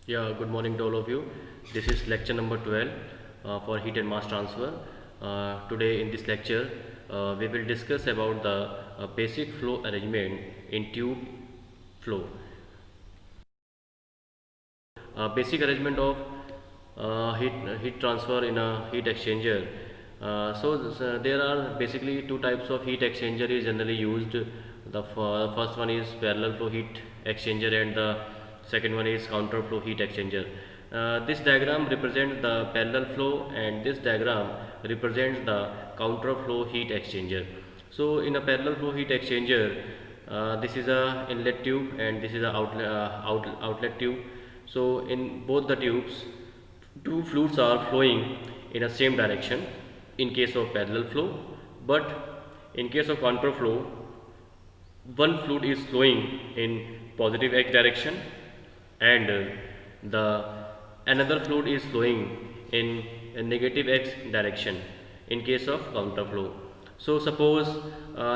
Yeah, good morning to all of you. This is lecture number 12 for heat and mass transfer. Today in this lecture, we will discuss about the basic flow arrangement in tube flow. Basic arrangement of heat transfer in a heat exchanger. There are basically two types of heat exchanger is generally used. The first one is parallel flow heat exchanger and the second one is counter flow heat exchanger. This diagram represents the parallel flow and this diagram represents the counter flow heat exchanger. So in a parallel flow heat exchanger, this is a inlet tube and this is a outlet tube. So in both the tubes, two fluids are flowing in a same direction in case of parallel flow, but in case of counter flow, one fluid is flowing in positive x direction and the another fluid is flowing in a negative x direction in case of counter flow. So suppose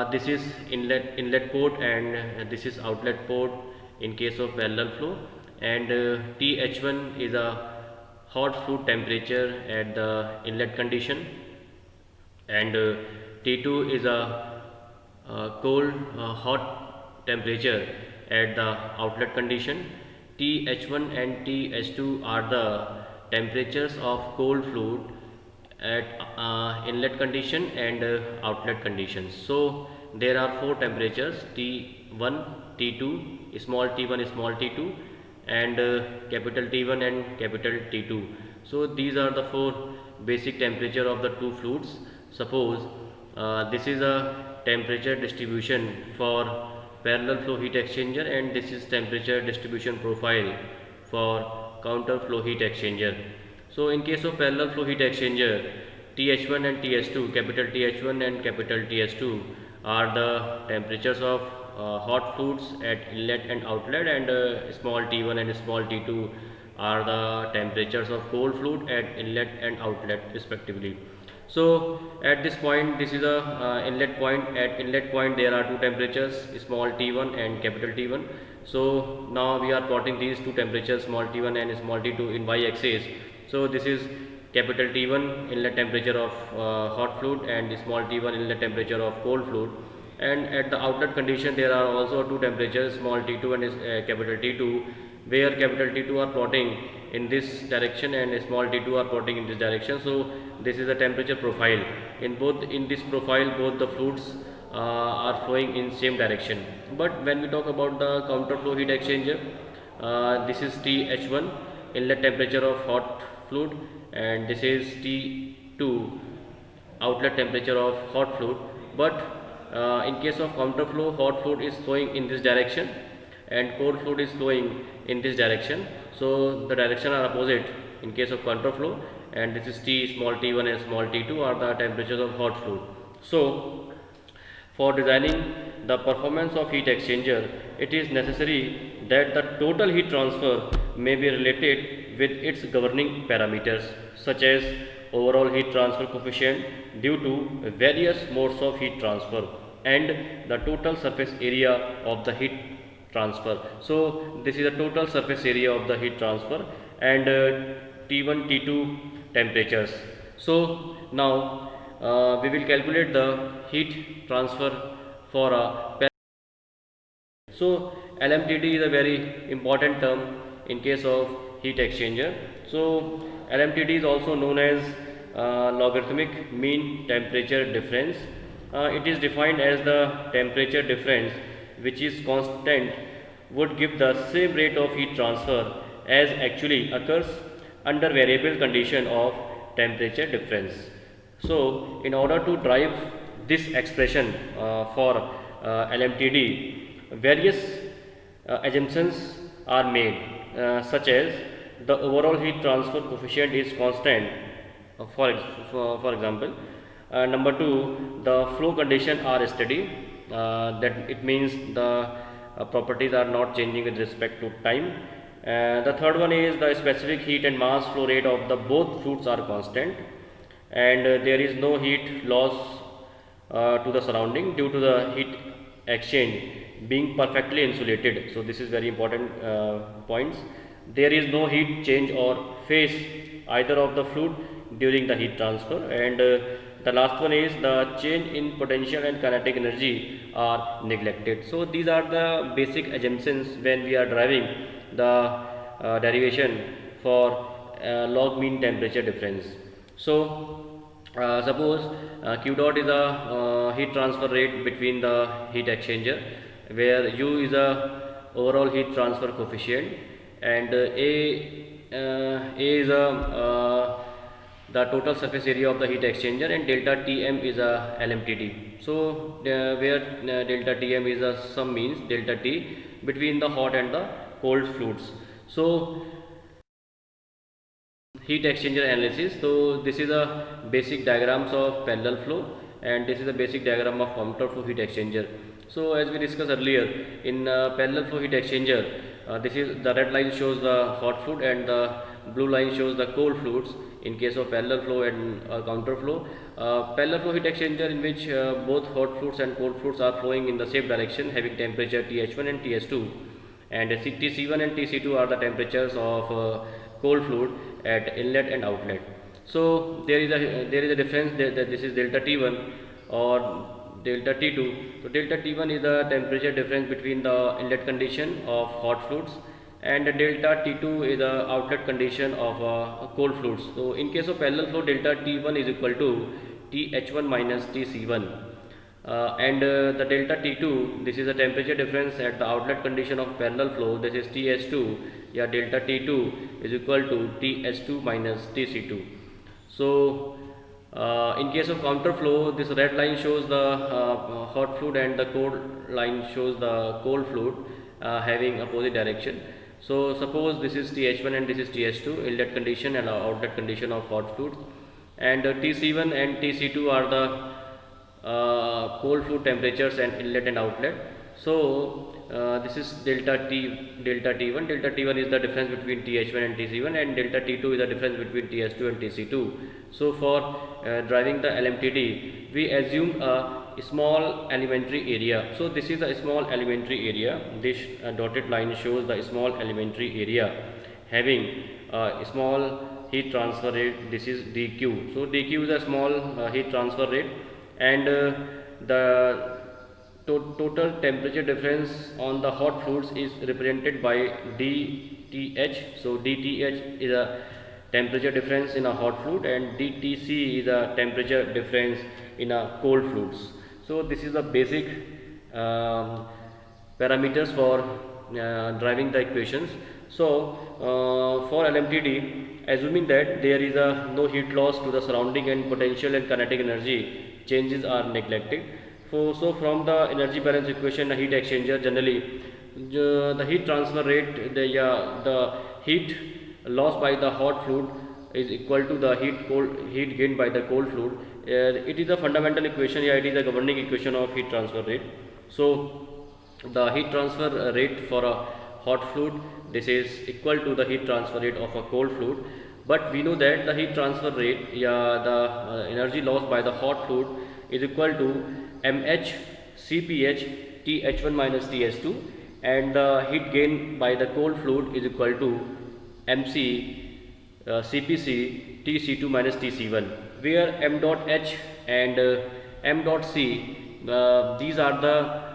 this is inlet port and this is outlet port in case of parallel flow, and TH1 is a hot fluid temperature at the inlet condition and T2 is a cold hot temperature at the outlet condition. TH1 and TH2 are the temperatures of cold fluid at inlet condition and outlet conditions. So there are four temperatures: T1, T2, small t1, small t2, and capital T1 and capital T2. So these are the four basic temperature of the two fluids. Suppose this is a temperature distribution for parallel flow heat exchanger and this is temperature distribution profile for counter flow heat exchanger. So in case of parallel flow heat exchanger, TH1 and TH2, capital TH1 and capital TH2 are the temperatures of hot fluids at inlet and outlet, and small t1 and small t2 are the temperatures of cold fluid at inlet and outlet respectively. So at this point, this is a inlet point. At inlet point there are two temperatures, small t1 and capital T1. So now we are plotting these two temperatures, small t1 and small t2 in y-axis. So this is capital T1 inlet temperature of hot fluid and small t1 inlet temperature of cold fluid, and at the outlet condition there are also two temperatures, small t2 and capital T2, where capital T2 are plotting in this direction and small t2 are plotting in this direction. So this is the temperature profile. In this profile both the fluids are flowing in same direction. But when we talk about the counter flow heat exchanger, this is TH1 inlet temperature of hot fluid and this is T2 outlet temperature of hot fluid. But in case of counter flow, hot fluid is flowing in this direction and cold fluid is flowing in this direction. So the direction are opposite in case of counter flow, and this is T small t1 and small t2 are the temperatures of hot fluid. So for designing the performance of heat exchanger, it is necessary that the total heat transfer may be related with its governing parameters such as overall heat transfer coefficient due to various modes of heat transfer and the total surface area of the heat transfer. So this is the total surface area of the heat transfer and T1, T2 temperatures. So now we will calculate the heat transfer for a. So LMTD is a very important term in case of heat exchanger. So LMTD is also known as logarithmic mean temperature difference. It is defined as the temperature difference which is constant would give the same rate of heat transfer as actually occurs under variable condition of temperature difference. So in order to drive this expression for LMTD, various assumptions are made such as the overall heat transfer coefficient is constant. For example, number two, the flow condition are steady. That it means the properties are not changing with respect to time. The third one is the specific heat and mass flow rate of the both fluids are constant, and there is no heat loss to the surrounding due to the heat exchange being perfectly insulated. So this is very important points. there is no heat change or phase either of the fluid during the heat transfer. And the last one is the change in potential and kinetic energy are neglected. So these are the basic assumptions when we are driving the derivation for log mean temperature difference. So suppose Q dot is a heat transfer rate between the heat exchanger, where U is a overall heat transfer coefficient, and A is a the total surface area of the heat exchanger, and delta Tm is a LMTD. So where delta Tm is a sum means delta T between the hot and the cold fluids. So heat exchanger analysis. So this is a basic diagrams of parallel flow, and this is a basic diagram of counter flow heat exchanger. So as we discussed earlier, in parallel flow heat exchanger, this is the red line shows the hot fluid and the blue line shows the cold fluids in case of parallel flow and counter flow. Parallel flow heat exchanger, in which both hot fluids and cold fluids are flowing in the same direction, having temperature Th1 and Th2, and Tc1 and Tc2 are the temperatures of cold fluid at inlet and outlet. So there is a difference that this is delta T1 or delta T2. So delta T1 is the temperature difference between the inlet condition of hot fluids, and delta T2 is the outlet condition of cold fluids. So in case of parallel flow, delta T1 is equal to Th1 minus Tc1, and the delta T2, this is the temperature difference at the outlet condition of parallel flow, this is Ts2, yeah, delta T2 is equal to Ts2 minus Tc2. So in case of counter flow, this red line shows the hot fluid and the cold line shows the cold fluid having opposite direction. So suppose this is Th1 and this is Ts2, inlet condition and outlet condition of hot fluid, and Tc1 and Tc2 are the cold fluid temperatures and inlet and outlet. So this is delta T1. Delta T1 is the difference between Th1 and Tc1, and delta T2 is the difference between Ts2 and Tc2. So for driving the LMTD, we assume a small elementary area. So this is a small elementary area. This dotted line shows the small elementary area having a small heat transfer rate. This is dq. So dq is a small heat transfer rate, and the total temperature difference on the hot fluids is represented by dTh. So dTh is a temperature difference in a hot fluid, and dTc is a temperature difference in a cold fluids. So this is the basic parameters for driving the equations. So for LMTD, assuming that there is no heat loss to the surrounding and potential and kinetic energy changes are neglected. So from the energy balance equation, the heat exchanger generally, the heat transfer rate, the heat lost by the hot fluid is equal to the heat gained by the cold fluid. It is a fundamental equation. Yeah, it is a governing equation of heat transfer rate. So the heat transfer rate for a hot fluid, this is equal to the heat transfer rate of a cold fluid. But we know that the heat transfer rate, the energy lost by the hot fluid is equal to mH Cph Th1 minus Ts2, and the heat gain by the cold fluid is equal to mC Cpc Tc2 minus Tc1, where m dot H and m dot C, these are the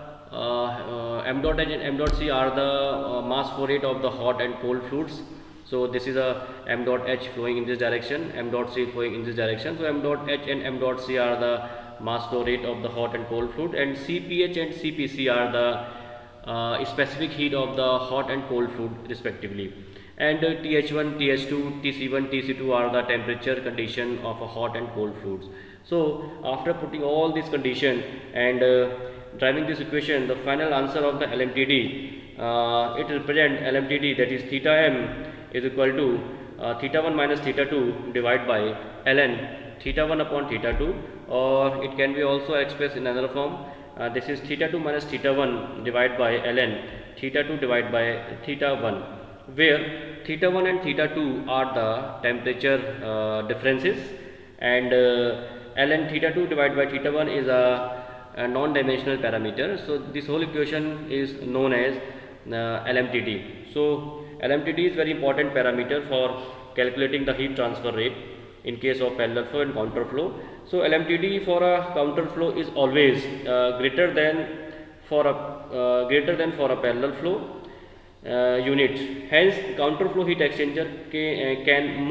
m dot H and m dot C are the mass flow rate of the hot and cold fluids. So this is a m dot H flowing in this direction, m dot C flowing in this direction. So m dot H and m dot C are the mass flow rate of the hot and cold fluid, and Cph and Cpc are the specific heat of the hot and cold fluid respectively. And Th1, Th2, Tc1, Tc2 are the temperature condition of a hot and cold fluids. So after putting all these conditions and driving this equation, the final answer of the LMTD, it represents LMTD, that is theta m is equal to theta 1 minus theta 2 divided by ln theta 1 upon theta 2, or it can be also expressed in another form. This is theta 2 minus theta 1 divided by ln theta 2 divided by theta 1, where theta 1 and theta 2 are the temperature differences, and ln theta 2 divided by theta 1 is a non-dimensional parameter. So this whole equation is known as LMTD. So LMTD is very important parameter for calculating the heat transfer rate in case of parallel flow and counter flow. So LMTD for a counter flow is always greater than for a parallel flow unit. Hence, counter flow heat exchanger can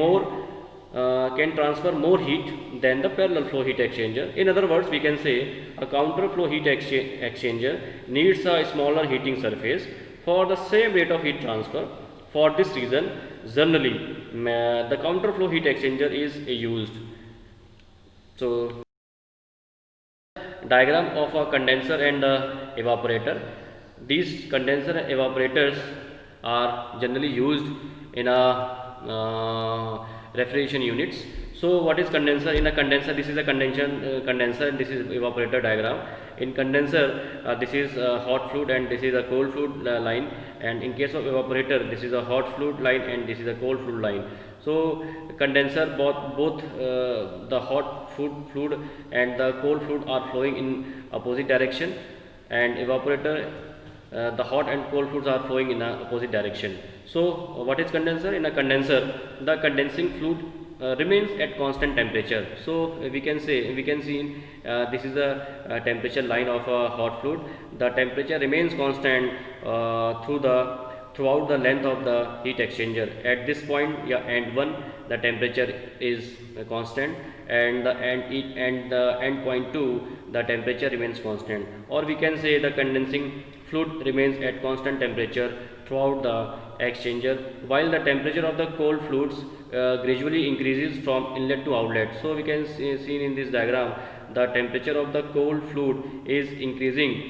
transfer more heat than the parallel flow heat exchanger. In other words, we can say a counter flow heat exchanger needs a smaller heating surface for the same rate of heat transfer. For this reason, generally the counter flow heat exchanger is used. So, diagram of a condenser and evaporator. These condenser and evaporators are generally used in a refrigeration units. So what is condenser? In a condenser, this is a condenser and this is evaporator diagram. In condenser, this is a hot fluid and this is a cold fluid line, and in case of evaporator, this is a hot fluid line and this is a cold fluid line. So condenser, both the hot fluid and the cold fluid are flowing in opposite direction, and evaporator, the hot and cold fluids are flowing in a opposite direction. So what is condenser? In a condenser, the condensing fluid remains at constant temperature. So we can see this is a temperature line of a hot fluid. The temperature remains constant throughout the length of the heat exchanger. At this point, end 1, the temperature is constant, and the end point 2, the temperature remains constant. Or we can say the condensing fluid remains at constant temperature throughout the exchanger, while the temperature of the cold fluids gradually increases from inlet to outlet. So we can see in this diagram, the temperature of the cold fluid is increasing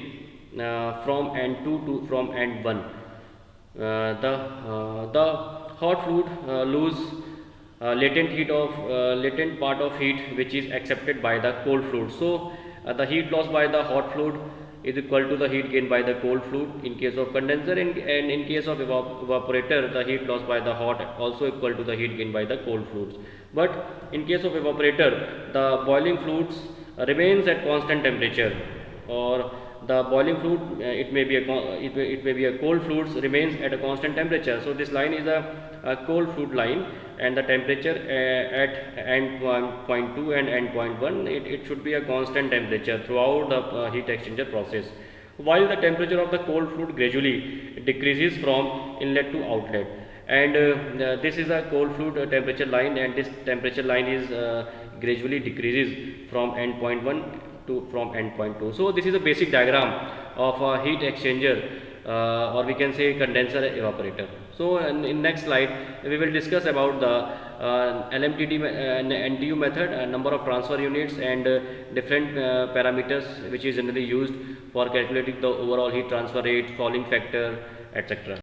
from end 2 to from end 1. The hot fluid lose latent part of heat which is accepted by the cold fluid. So the heat lost by the hot fluid is equal to the heat gained by the cold fluid in case of condenser, and in case of evaporator, the heat lost by the hot also equal to the heat gained by the cold fluids. But in case of evaporator, the boiling fluids remains at constant temperature, or the boiling fluid, it may be a cold fluids remains at a constant temperature. So this line is a cold fluid line, and the temperature at end point 2 and end point 1, it should be a constant temperature throughout the heat exchanger process, while the temperature of the cold fluid gradually decreases from inlet to outlet. And this is a cold fluid temperature line, and this temperature line is gradually decreases from end point 1 to from end point 2. So this is a basic diagram of a heat exchanger, or we can say condenser evaporator. So in next slide we will discuss about the LMTD and NTU method, number of transfer units, and different parameters which is generally used for calculating the overall heat transfer rate, fouling factor, etc.